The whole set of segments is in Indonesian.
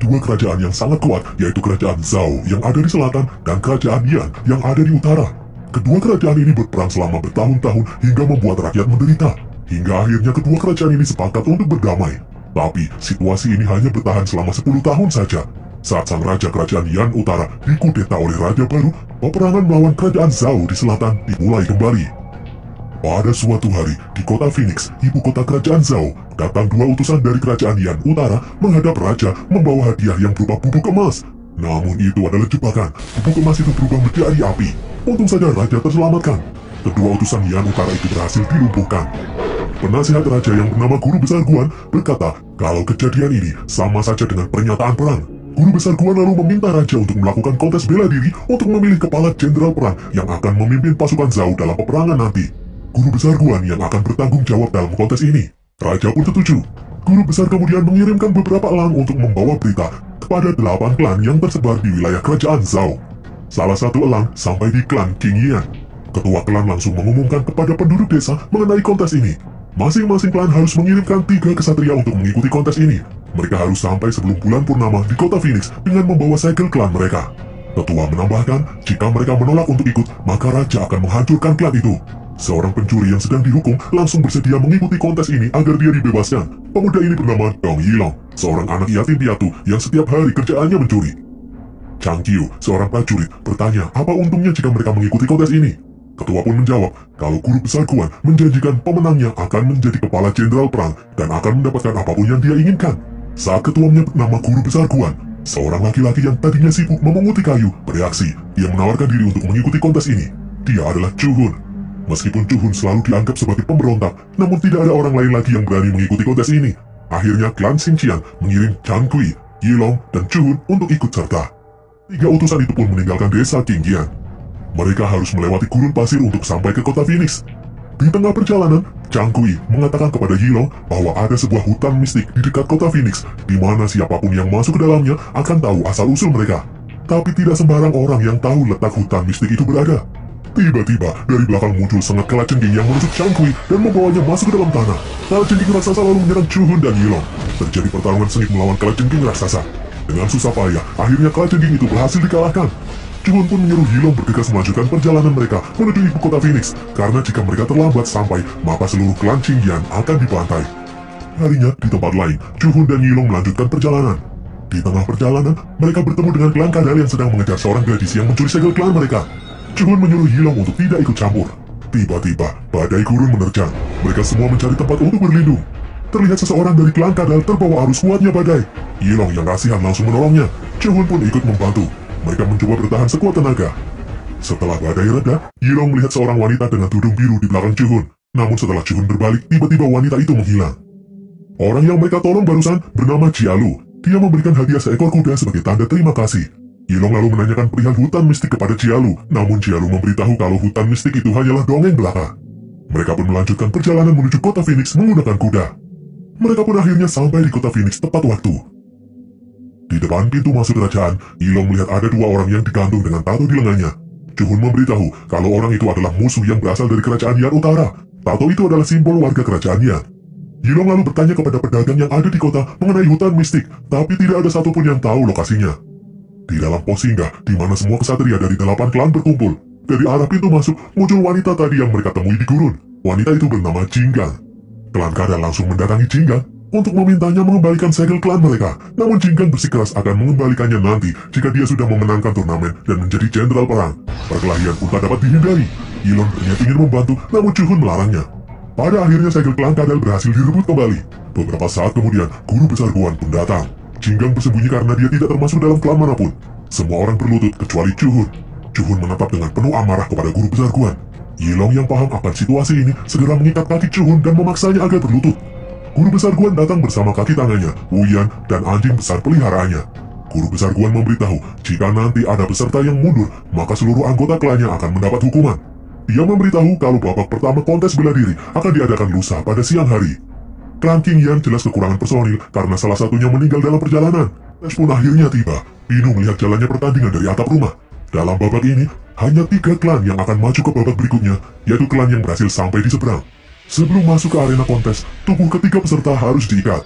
dua kerajaan yang sangat kuat, yaitu kerajaan Zhao yang ada di selatan dan kerajaan Yan yang ada di utara. Kedua kerajaan ini berperang selama bertahun-tahun hingga membuat rakyat menderita. Hingga akhirnya kedua kerajaan ini sepakat untuk berdamai. Tapi situasi ini hanya bertahan selama 10 tahun saja. Saat sang raja kerajaan Yan utara dikudeta oleh raja baru, peperangan melawan kerajaan Zhao di selatan dimulai kembali. Pada suatu hari, di kota Phoenix, ibu kota kerajaan Zhao, datang dua utusan dari kerajaan Yan utara menghadap raja membawa hadiah yang berupa bubuk emas. Namun itu adalah jebakan. Bubuk emas itu berubah menjadi api. Untung saja raja terselamatkan. Kedua utusan Yan utara itu berhasil dilumpuhkan. Penasihat raja yang bernama Guru Besar Guan berkata kalau kejadian ini sama saja dengan pernyataan perang. Guru Besar Guan lalu meminta raja untuk melakukan kontes bela diri untuk memilih kepala jenderal perang yang akan memimpin pasukan Zhao dalam peperangan nanti. Guru Besar Guan yang akan bertanggung jawab dalam kontes ini. Raja pun setuju. Guru Besar kemudian mengirimkan beberapa elang untuk membawa berita kepada 8 klan yang tersebar di wilayah kerajaan Zhao. Salah satu elang sampai di klan King Yan. Ketua klan langsung mengumumkan kepada penduduk desa mengenai kontes ini. Masing-masing klan harus mengirimkan 3 kesatria untuk mengikuti kontes ini. Mereka harus sampai sebelum bulan purnama di kota Phoenix dengan membawa segel klan mereka. Ketua menambahkan, jika mereka menolak untuk ikut, maka raja akan menghancurkan klan itu. Seorang pencuri yang sedang dihukum langsung bersedia mengikuti kontes ini agar dia dibebaskan. Pemuda ini bernama Dong Yilong, seorang anak yatim piatu yang setiap hari kerjaannya mencuri. Chang Qiu, seorang prajurit, bertanya apa untungnya jika mereka mengikuti kontes ini. Ketua pun menjawab kalau Guru Besar Guan menjanjikan pemenangnya akan menjadi kepala jenderal perang dan akan mendapatkan apapun yang dia inginkan. Saat ketua menyebut nama Guru Besar Guan, seorang laki-laki yang tadinya sibuk memunguti kayu bereaksi. Dia menawarkan diri untuk mengikuti kontes ini. Dia adalah Chu Hun. Meskipun Chu Hun selalu dianggap sebagai pemberontak, namun tidak ada orang lain lagi yang berani mengikuti kontes ini. Akhirnya klan Xinjiang mengirim Chang Kui, Yilong, dan Chu Hun untuk ikut serta. 3 utusan itu pun meninggalkan desa Qingyan. Mereka harus melewati gurun pasir untuk sampai ke kota Phoenix. Di tengah perjalanan, Chang Kui mengatakan kepada Yilong bahwa ada sebuah hutan mistik di dekat kota Phoenix, di mana siapapun yang masuk ke dalamnya akan tahu asal-usul mereka. Tapi tidak sembarang orang yang tahu letak hutan mistik itu berada. Tiba-tiba, dari belakang muncul sengat kalajengking yang menusuk Chang Kui dan membawanya masuk ke dalam tanah. Kalajengking raksasa lalu menyerang Chu Hun dan Yilong. Terjadi pertarungan sengit melawan kalajengking raksasa. Dengan susah payah, akhirnya kalajengking itu berhasil dikalahkan. Chu Hun pun menyuruh Yilong bergegas melanjutkan perjalanan mereka menuju ibu kota Phoenix, karena jika mereka terlambat sampai, maka seluruh klan Qingyan akan dibantai. Harinya, di tempat lain, Chu Hun dan Yilong melanjutkan perjalanan. Di tengah perjalanan, mereka bertemu dengan klan Kadal yang sedang mengejar seorang gadis yang mencuri segel klan mereka. Chu Hun menyuruh Yilong untuk tidak ikut campur. Tiba-tiba, badai gurun menerjang. Mereka semua mencari tempat untuk berlindung. Terlihat seseorang dari klan Kadal terbawa arus kuatnya badai. Yilong yang kasihan langsung menolongnya. Chu Hun pun ikut membantu. Mereka mencoba bertahan sekuat tenaga. Setelah badai reda, Yilong melihat seorang wanita dengan tudung biru di belakang Chu Hun. Namun setelah Chu Hun berbalik, tiba-tiba wanita itu menghilang. Orang yang mereka tolong barusan bernama Jialu. Dia memberikan hadiah seekor kuda sebagai tanda terima kasih. Yilong lalu menanyakan perihal hutan mistik kepada Jialu, namun Jialu memberitahu kalau hutan mistik itu hanyalah dongeng belaka. Mereka pun melanjutkan perjalanan menuju kota Phoenix menggunakan kuda. Mereka pun akhirnya sampai di kota Phoenix tepat waktu. Di depan pintu masuk kerajaan, Yilong melihat ada 2 orang yang digantung dengan tato di lengannya. Chu Hun memberitahu kalau orang itu adalah musuh yang berasal dari kerajaan Yan Utara. Tato itu adalah simbol warga kerajaan Yan. Yilong lalu bertanya kepada pedagang yang ada di kota mengenai hutan mistik, tapi tidak ada satupun yang tahu lokasinya. Di dalam pos singgah, di mana semua kesatria dari 8 klan berkumpul. Dari arah pintu masuk, muncul wanita tadi yang mereka temui di gurun. Wanita itu bernama Jinggang. Klan Kadal langsung mendatangi Jinggang untuk memintanya mengembalikan segel klan mereka. Namun Jinggang bersikeras akan mengembalikannya nanti jika dia sudah memenangkan turnamen dan menjadi jenderal perang. Perkelahian pun tak dapat dihindari. Yilong ternyata ingin membantu, namun Chu Hun melarangnya. Pada akhirnya segel klan Kadal berhasil direbut kembali. Beberapa saat kemudian, Guru Besar Guan pun datang. Jinggang bersembunyi karena dia tidak termasuk dalam klan manapun. Semua orang berlutut kecuali Chu Hun. Chu Hun menatap dengan penuh amarah kepada Guru Besar Guan. Yilong yang paham akan situasi ini segera mengikat kaki Chu Hun dan memaksanya agar berlutut. Guru Besar Guan datang bersama kaki tangannya, Wuyan, dan anjing besar peliharaannya. Guru Besar Guan memberitahu jika nanti ada peserta yang mundur, maka seluruh anggota klannya akan mendapat hukuman. Dia memberitahu kalau babak pertama kontes bela diri akan diadakan lusa pada siang hari. Klan Qingyan jelas kekurangan personil karena salah satunya meninggal dalam perjalanan. Tes pun akhirnya tiba. Pinu melihat jalannya pertandingan dari atap rumah. Dalam babak ini, hanya 3 klan yang akan maju ke babak berikutnya, yaitu klan yang berhasil sampai di seberang. Sebelum masuk ke arena kontes, tubuh ketiga peserta harus diikat.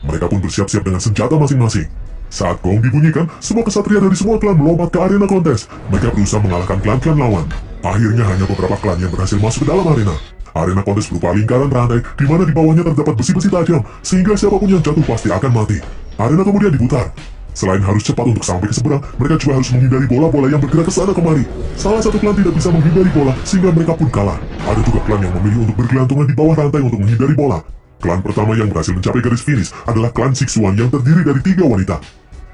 Mereka pun bersiap-siap dengan senjata masing-masing. Saat gong dibunyikan, semua kesatria dari semua klan melompat ke arena kontes. Mereka berusaha mengalahkan klan-klan lawan. Akhirnya hanya beberapa klan yang berhasil masuk ke dalam arena. Arena kontes berupa lingkaran rantai, di mana di bawahnya terdapat besi-besi tajam, sehingga siapapun yang jatuh pasti akan mati. Arena kemudian diputar. Selain harus cepat untuk sampai ke seberang, mereka juga harus menghindari bola-bola yang bergerak ke sana kemari. Salah satu klan tidak bisa menghindari bola, sehingga mereka pun kalah. Ada juga klan yang memilih untuk bergelantungan di bawah rantai untuk menghindari bola. Klan pertama yang berhasil mencapai garis finish adalah klan Sixuan yang terdiri dari 3 wanita.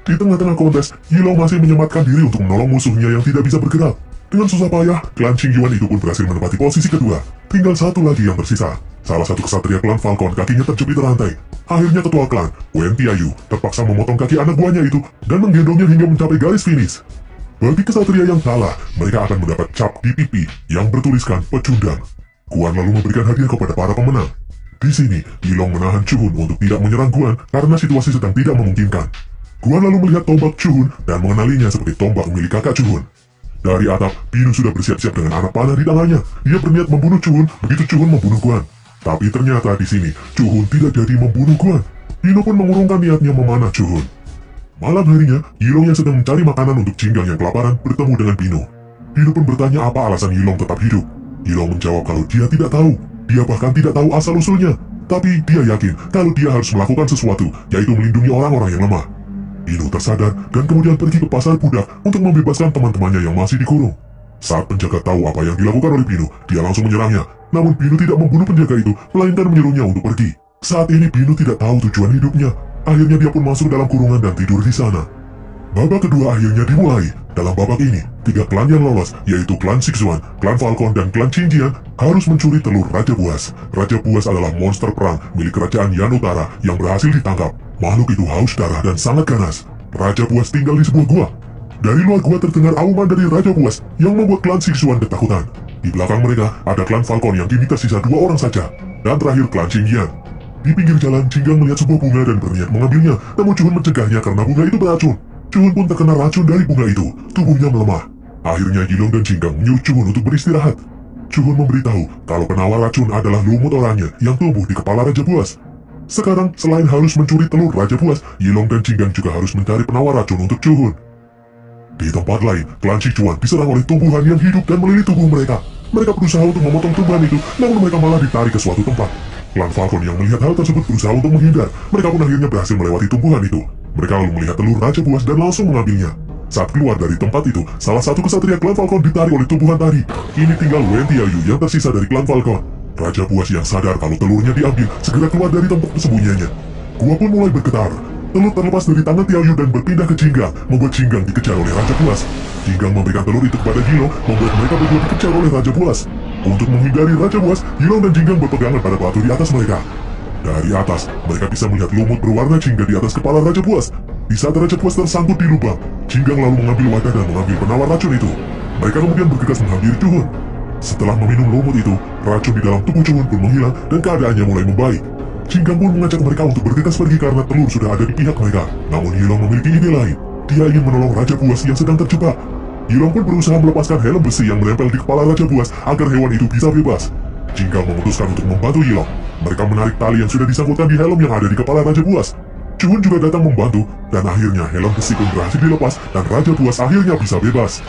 Di tengah-tengah kontes, Yilong masih menyematkan diri untuk menolong musuhnya yang tidak bisa bergerak. Dengan susah payah, klan Qingyuan itu pun berhasil menempati posisi kedua. Tinggal satu lagi yang tersisa. Salah satu kesatria klan Falcon kakinya terjepit rantai. Akhirnya ketua klan, Wen Tiayu, terpaksa memotong kaki anak buahnya itu dan menggendongnya hingga mencapai garis finish. Bagi kesatria yang kalah, mereka akan mendapat cap di pipi yang bertuliskan pecundang. Guan lalu memberikan hadiah kepada para pemenang. Di sini, Yilong menahan Chuhun untuk tidak menyerang Guan karena situasi sedang tidak memungkinkan. Guan lalu melihat tombak Chuhun dan mengenalinya seperti tombak milik kakak Chuhun. Dari atap, Binu sudah bersiap-siap dengan anak panah di tangannya. Dia berniat membunuh Chuhun begitu Chuhun membunuh Guan. Tapi ternyata di sini, Chuhun tidak jadi membunuh Guan. Binu pun mengurungkan niatnya memanah Chuhun. Malam harinya, Yilong yang sedang mencari makanan untuk Jinggang yang kelaparan bertemu dengan Binu. Binu pun bertanya apa alasan Yilong tetap hidup. Yilong menjawab kalau dia tidak tahu. Dia bahkan tidak tahu asal-usulnya. Tapi dia yakin kalau dia harus melakukan sesuatu, yaitu melindungi orang-orang yang lemah. Binu tersadar dan kemudian pergi ke pasar budak untuk membebaskan teman-temannya yang masih dikurung. Saat penjaga tahu apa yang dilakukan oleh Binu, dia langsung menyerangnya. Namun Binu tidak membunuh penjaga itu, melainkan menyuruhnya untuk pergi. Saat ini Binu tidak tahu tujuan hidupnya. Akhirnya dia pun masuk dalam kurungan dan tidur di sana. Babak kedua akhirnya dimulai. Dalam babak ini, 3 klan yang lolos, yaitu klan Sixuan, klan Falcon, dan klan Qingjian, harus mencuri telur Raja Buas. Raja Buas adalah monster perang milik kerajaan Yan Utara yang berhasil ditangkap. Makhluk itu haus darah dan sangat ganas. Raja Buas tinggal di sebuah gua. Dari luar gua terdengar auman dari Raja Buas yang membuat klan Sixuan ketakutan. Di belakang mereka ada klan Falcon yang kini tersisa 2 orang saja. Dan terakhir klan Qingjian. Di pinggir jalan, Jinggang melihat sebuah bunga dan berniat mengambilnya, namun Chuhun mencegahnya karena bunga itu beracun. Chuhun pun terkena racun dari bunga itu, tubuhnya melemah. Akhirnya Yilong dan Jinggang menyuruh Chuhun untuk beristirahat. Chuhun memberitahu kalau penawar racun adalah lumut oranye yang tumbuh di kepala Raja Buas. Sekarang, selain harus mencuri telur Raja Buas, Yilong dan Jinggang juga harus mencari penawar racun untuk Chuhun. Di tempat lain, klan Sichuan diserang oleh tumbuhan yang hidup dan melilit tubuh mereka. Mereka berusaha untuk memotong tumbuhan itu, namun mereka malah ditarik ke suatu tempat. Klan Falcon yang melihat hal tersebut berusaha untuk menghindar. Mereka pun akhirnya berhasil melewati tumbuhan itu. Mereka lalu melihat telur Raja Buas dan langsung mengambilnya. Saat keluar dari tempat itu, salah satu kesatria klan Falcon ditarik oleh tumbuhan tadi. Kini tinggal Wen Tiayu yang tersisa dari klan Falcon. Raja Buas yang sadar kalau telurnya diambil, segera keluar dari tempat persembunyiannya. Gua pun mulai bergetar. Telur terlepas dari tangan Tiayu dan berpindah ke Jinggang, membuat Jinggang dikejar oleh Raja Buas. Jinggang memberikan telur itu kepada Yilong, membuat mereka berdua dikejar oleh Raja Buas. Untuk menghindari Raja Buas, Yilong dan Jinggang berpegangan pada batu di atas mereka. Dari atas, mereka bisa melihat lumut berwarna jingga di atas kepala Raja Buas. Di saat Raja Buas tersangkut di lubang, Jinggang lalu mengambil wadah dan mengambil penawar racun itu. Mereka kemudian bergegas menghampiri Chuhun. Setelah meminum lumut itu, racun di dalam tubuh Chuhun pun menghilang dan keadaannya mulai membaik. Jinggang pun mengajak mereka untuk bergegas pergi karena telur sudah ada di pihak mereka. Namun Yilong memiliki ide lain. Dia ingin menolong Raja Buas yang sedang terjebak. Yilong pun berusaha melepaskan helm besi yang menempel di kepala Raja Buas agar hewan itu bisa bebas. Jinggang memutuskan untuk membantu Yilong. Mereka menarik tali yang sudah disangkutkan di helm yang ada di kepala Raja Buas. Chuhun juga datang membantu, dan akhirnya helm besi pun berhasil dilepas dan Raja Buas akhirnya bisa bebas.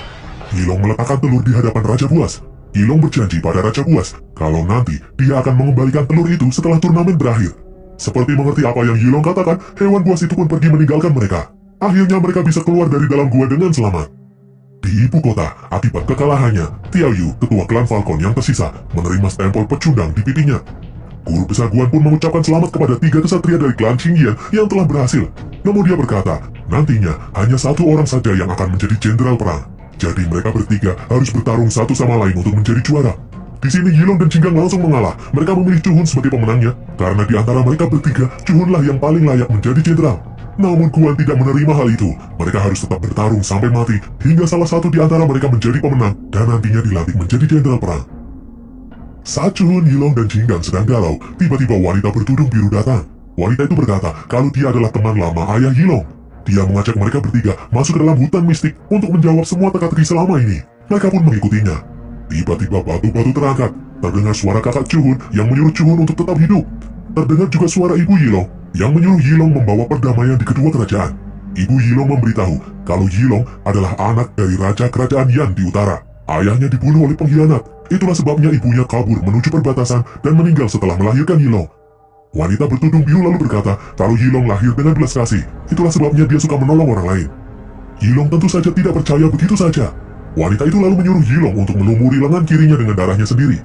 Yilong meletakkan telur di hadapan Raja Buas. Yilong berjanji pada Raja Buas kalau nanti dia akan mengembalikan telur itu setelah turnamen berakhir. Seperti mengerti apa yang Yilong katakan, hewan buas itu pun pergi meninggalkan mereka. Akhirnya mereka bisa keluar dari dalam gua dengan selamat. Di ibu kota, akibat kekalahannya, Tiayu, ketua klan Falcon yang tersisa, menerima stempel pecundang di pipinya. Guru besar Guan pun mengucapkan selamat kepada 3 kesatria dari klan Qingyan yang telah berhasil. Namun dia berkata, nantinya hanya 1 orang saja yang akan menjadi jenderal perang. Jadi mereka bertiga harus bertarung satu sama lain untuk menjadi juara. Di sini Yilong dan Jinggang langsung mengalah. Mereka memilih Chuhun sebagai pemenangnya, karena di antara mereka bertiga, Chuhunlah yang paling layak menjadi jenderal. Namun Guan tidak menerima hal itu. Mereka harus tetap bertarung sampai mati, hingga salah satu di antara mereka menjadi pemenang, dan nantinya dilantik menjadi jenderal perang. Saat Chuhun, Yilong, dan Jinggang sedang galau, tiba-tiba wanita bertudung biru datang. Wanita itu berkata kalau dia adalah teman lama ayah Yilong. Dia mengajak mereka bertiga masuk ke dalam hutan mistik untuk menjawab semua teka-teki selama ini. Mereka pun mengikutinya. Tiba-tiba batu-batu terangkat. Terdengar suara kakak Chuhun yang menyuruh Chuhun untuk tetap hidup. Terdengar juga suara ibu Yilong yang menyuruh Yilong membawa perdamaian di kedua kerajaan. Ibu Yilong memberitahu kalau Yilong adalah anak dari Raja Kerajaan Yan di utara. Ayahnya dibunuh oleh pengkhianat. Itulah sebabnya ibunya kabur menuju perbatasan dan meninggal setelah melahirkan Yilong. Wanita bertudung biru lalu berkata kalau Yilong lahir dengan belas kasih. Itulah sebabnya dia suka menolong orang lain. Yilong tentu saja tidak percaya begitu saja. Wanita itu lalu menyuruh Yilong untuk melumuri lengan kirinya dengan darahnya sendiri.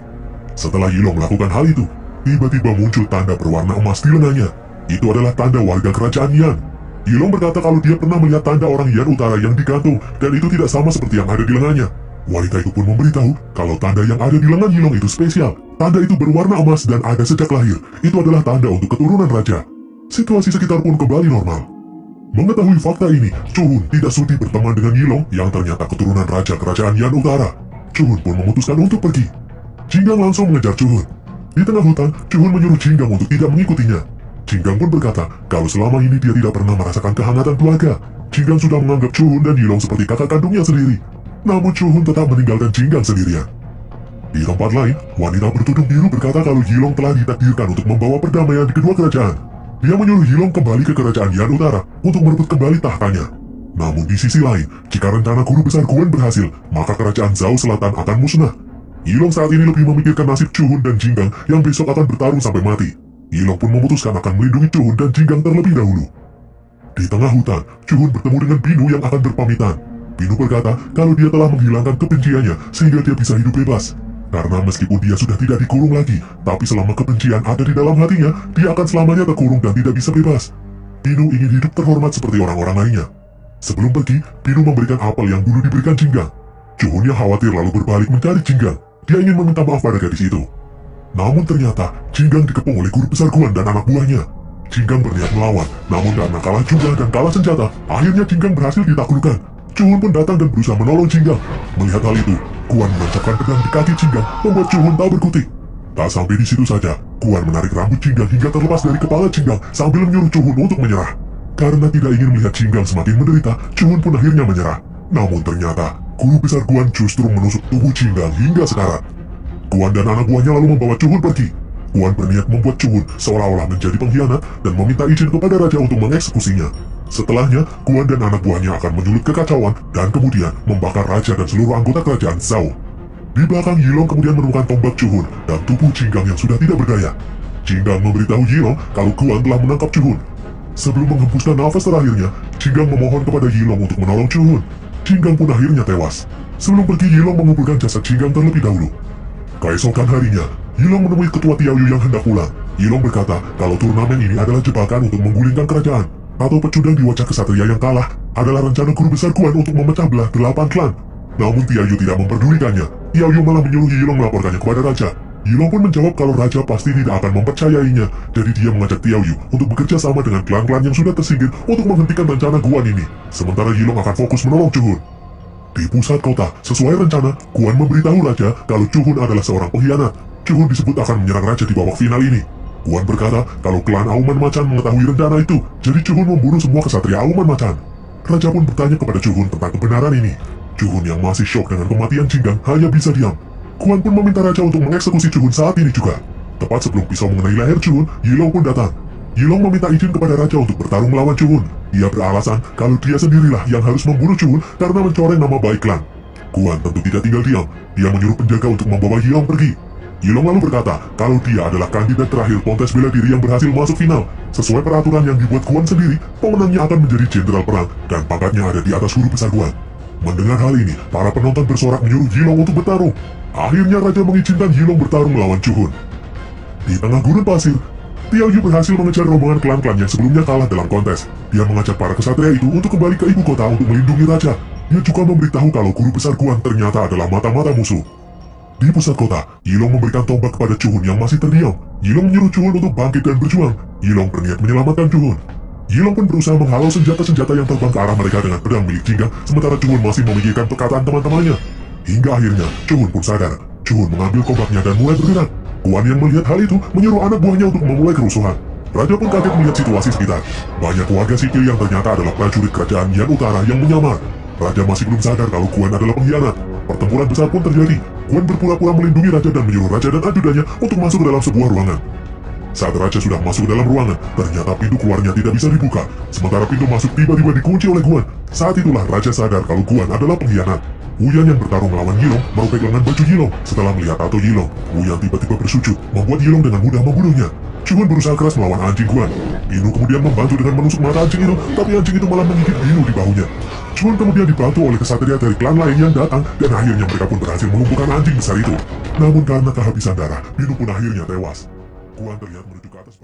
Setelah Yilong melakukan hal itu, tiba-tiba muncul tanda berwarna emas di lengannya. Itu adalah tanda warga kerajaan Yan. Yilong berkata kalau dia pernah melihat tanda orang Yan Utara yang digantung dan itu tidak sama seperti yang ada di lengannya. Wanita itu pun memberitahu kalau tanda yang ada di lengan Yilong itu spesial. Tanda itu berwarna emas dan ada sejak lahir. Itu adalah tanda untuk keturunan raja. Situasi sekitar pun kembali normal. Mengetahui fakta ini, Chuhun tidak sudi berteman dengan Yilong yang ternyata keturunan raja kerajaan Yan Utara. Chuhun pun memutuskan untuk pergi. Jinggang langsung mengejar Chuhun. Di tengah hutan, Chuhun menyuruh Jinggang untuk tidak mengikutinya. Jinggang pun berkata kalau selama ini dia tidak pernah merasakan kehangatan keluarga. Jinggang sudah menganggap Chuhun dan Yilong seperti kakak kandungnya sendiri. Namun Chuhun tetap meninggalkan Jinggang sendirian. Di tempat lain, wanita bertudung biru berkata kalau Yilong telah ditakdirkan untuk membawa perdamaian di kedua kerajaan. Dia menyuruh Yilong kembali ke kerajaan Yan Utara untuk merebut kembali tahtanya. Namun di sisi lain, jika rencana guru besar Guan berhasil, maka kerajaan Zhao Selatan akan musnah. Yilong saat ini lebih memikirkan nasib Chuhun dan Jinggang yang besok akan bertarung sampai mati. Yilong pun memutuskan akan melindungi Chuhun dan Jinggang terlebih dahulu. Di tengah hutan, Chuhun bertemu dengan Binu yang akan berpamitan. Binu berkata kalau dia telah menghilangkan kebenciannya sehingga dia bisa hidup bebas. Karena meskipun dia sudah tidak dikurung lagi, tapi selama kebencian ada di dalam hatinya, dia akan selamanya terkurung dan tidak bisa bebas. Binu ingin hidup terhormat seperti orang-orang lainnya. Sebelum pergi, Binu memberikan apel yang dulu diberikan Jinggang. Chuhun yang khawatir lalu berbalik mencari Jinggang. Dia ingin meminta maaf pada gadis itu. Namun ternyata, Jinggang dikepung oleh guru besar Guan dan anak buahnya. Jinggang berniat melawan, namun karena kalah jumlah dan kalah senjata, akhirnya Jinggang berhasil ditaklukkan. Chuhun pun datang dan berusaha menolong Jinggang. Melihat hal itu, Guan menancapkan pedang di kaki Jinggang, membuat Chuhun tak berkutik. Tak sampai di situ saja, Guan menarik rambut Jinggang hingga terlepas dari kepala Jinggang sambil menyuruh Chuhun untuk menyerah. Karena tidak ingin melihat Jinggang semakin menderita, Chuhun pun akhirnya menyerah. Namun ternyata, guru besar Guan justru menusuk tubuh Jinggang hingga sekarat. Guan dan anak buahnya lalu membawa Chuhun pergi. Guan berniat membuat Chuhun seolah-olah menjadi pengkhianat dan meminta izin kepada raja untuk mengeksekusinya. Setelahnya, Guan dan anak buahnya akan menyulut kekacauan dan kemudian membakar raja dan seluruh anggota kerajaan Zhao. Di belakang, Yilong kemudian menemukan tombak Chuhun dan tubuh Jinggang yang sudah tidak berdaya. Jinggang memberitahu Yilong kalau Guan telah menangkap Chuhun. Sebelum menghembuskan nafas terakhirnya, Jinggang memohon kepada Yilong untuk menolong Chuhun. Jinggang pun akhirnya tewas. Sebelum pergi, Yilong mengumpulkan jasad Jinggang terlebih dahulu. Keesokan harinya, Yilong menemui ketua Tiaoyu yang hendak pulang. Yilong berkata kalau turnamen ini adalah jebakan untuk menggulingkan kerajaan. Atau pecundang di wajah kesatria yang kalah adalah rencana guru besar Guan untuk memecah belah 8 klan. Namun Tiaoyu tidak memperdulikannya. Tiaoyu malah menyuruh Yilong melaporkannya kepada raja. Yilong pun menjawab kalau raja pasti tidak akan mempercayainya. Jadi dia mengajak Tiaoyu untuk bekerja sama dengan klan-klan yang sudah tersingkir untuk menghentikan rencana Guan ini. Sementara Yilong akan fokus menolong Chuhun. Di pusat kota, sesuai rencana, Guan memberitahu raja kalau Chuhun adalah seorang pengkhianat. Chuhun disebut akan menyerang raja di babak final ini. Guan berkata kalau klan Auman Macan mengetahui rencana itu, jadi Chuhun membunuh semua kesatria Auman Macan. Raja pun bertanya kepada Chuhun tentang kebenaran ini. Chuhun yang masih syok dengan kematian Jinggang hanya bisa diam. Guan pun meminta raja untuk mengeksekusi Chuhun saat ini juga. Tepat sebelum pisau mengenai leher Chuhun, Yilong pun datang. Yilong meminta izin kepada raja untuk bertarung melawan Chuhun. Ia beralasan kalau dia sendirilah yang harus membunuh Chuhun karena mencoreng nama baik klan. Guan tentu tidak tinggal diam. Dia menyuruh penjaga untuk membawa Yilong pergi. Yilong lalu berkata kalau dia adalah kandidat terakhir kontes bela diri yang berhasil masuk final. Sesuai peraturan yang dibuat Guan sendiri, pemenangnya akan menjadi jenderal perang dan pangkatnya ada di atas guru besar Guan. Mendengar hal ini, para penonton bersorak menyuruh Yilong untuk bertarung. Akhirnya raja mengizinkan Yilong bertarung melawan Chuhun. Di tengah gurun pasir, Tiaoyu berhasil mengejar rombongan klan-klan yang sebelumnya kalah dalam kontes. Dia mengajak para kesatria itu untuk kembali ke ibu kota untuk melindungi raja. Dia juga memberitahu kalau guru besar Guan ternyata adalah mata-mata musuh. Di pusat kota, Yilong memberikan tombak kepada Chuhun yang masih terdiam. Yilong menyuruh Chuhun untuk bangkit dan berjuang. Yilong berniat menyelamatkan Chuhun. Yilong pun berusaha menghalau senjata-senjata yang terbang ke arah mereka dengan pedang milik Jinggang, sementara Chuhun masih memikirkan perkataan teman-temannya. Hingga akhirnya, Chuhun pun sadar. Chuhun mengambil tombaknya dan mulai bergerak. Guan yang melihat hal itu menyuruh anak buahnya untuk memulai kerusuhan. Raja pun kaget melihat situasi sekitar. Banyak warga sipil yang ternyata adalah prajurit kerajaan Yan Utara yang menyamar. Raja masih belum sadar kalau Guan adalah pengkhianat. Pertempuran besar pun terjadi. Guan berpura-pura melindungi raja dan menyuruh raja dan ajudannya untuk masuk ke dalam sebuah ruangan. Saat Raja sudah masuk ke dalam ruangan, ternyata pintu keluarnya tidak bisa dibuka. Sementara pintu masuk tiba-tiba dikunci oleh Guan. Saat itulah Raja sadar kalau Guan adalah pengkhianat. Wuyan yang bertarung melawan Yilong merobek lengan baju Yilong. Setelah melihat tato Yilong, Wuyan tiba-tiba bersujud, membuat Yilong dengan mudah membunuhnya. Chuan berusaha keras melawan anjing Guan. Binu kemudian membantu dengan menusuk mata anjing itu, tapi anjing itu malah menggigit Binu di bahunya. Chuan kemudian dibantu oleh kesatria dari klan lain yang datang, dan akhirnya mereka pun berhasil melumpuhkan anjing besar itu. Namun karena kehabisan darah, Binu pun akhirnya tewas. Guan terlihat menuju ke atas.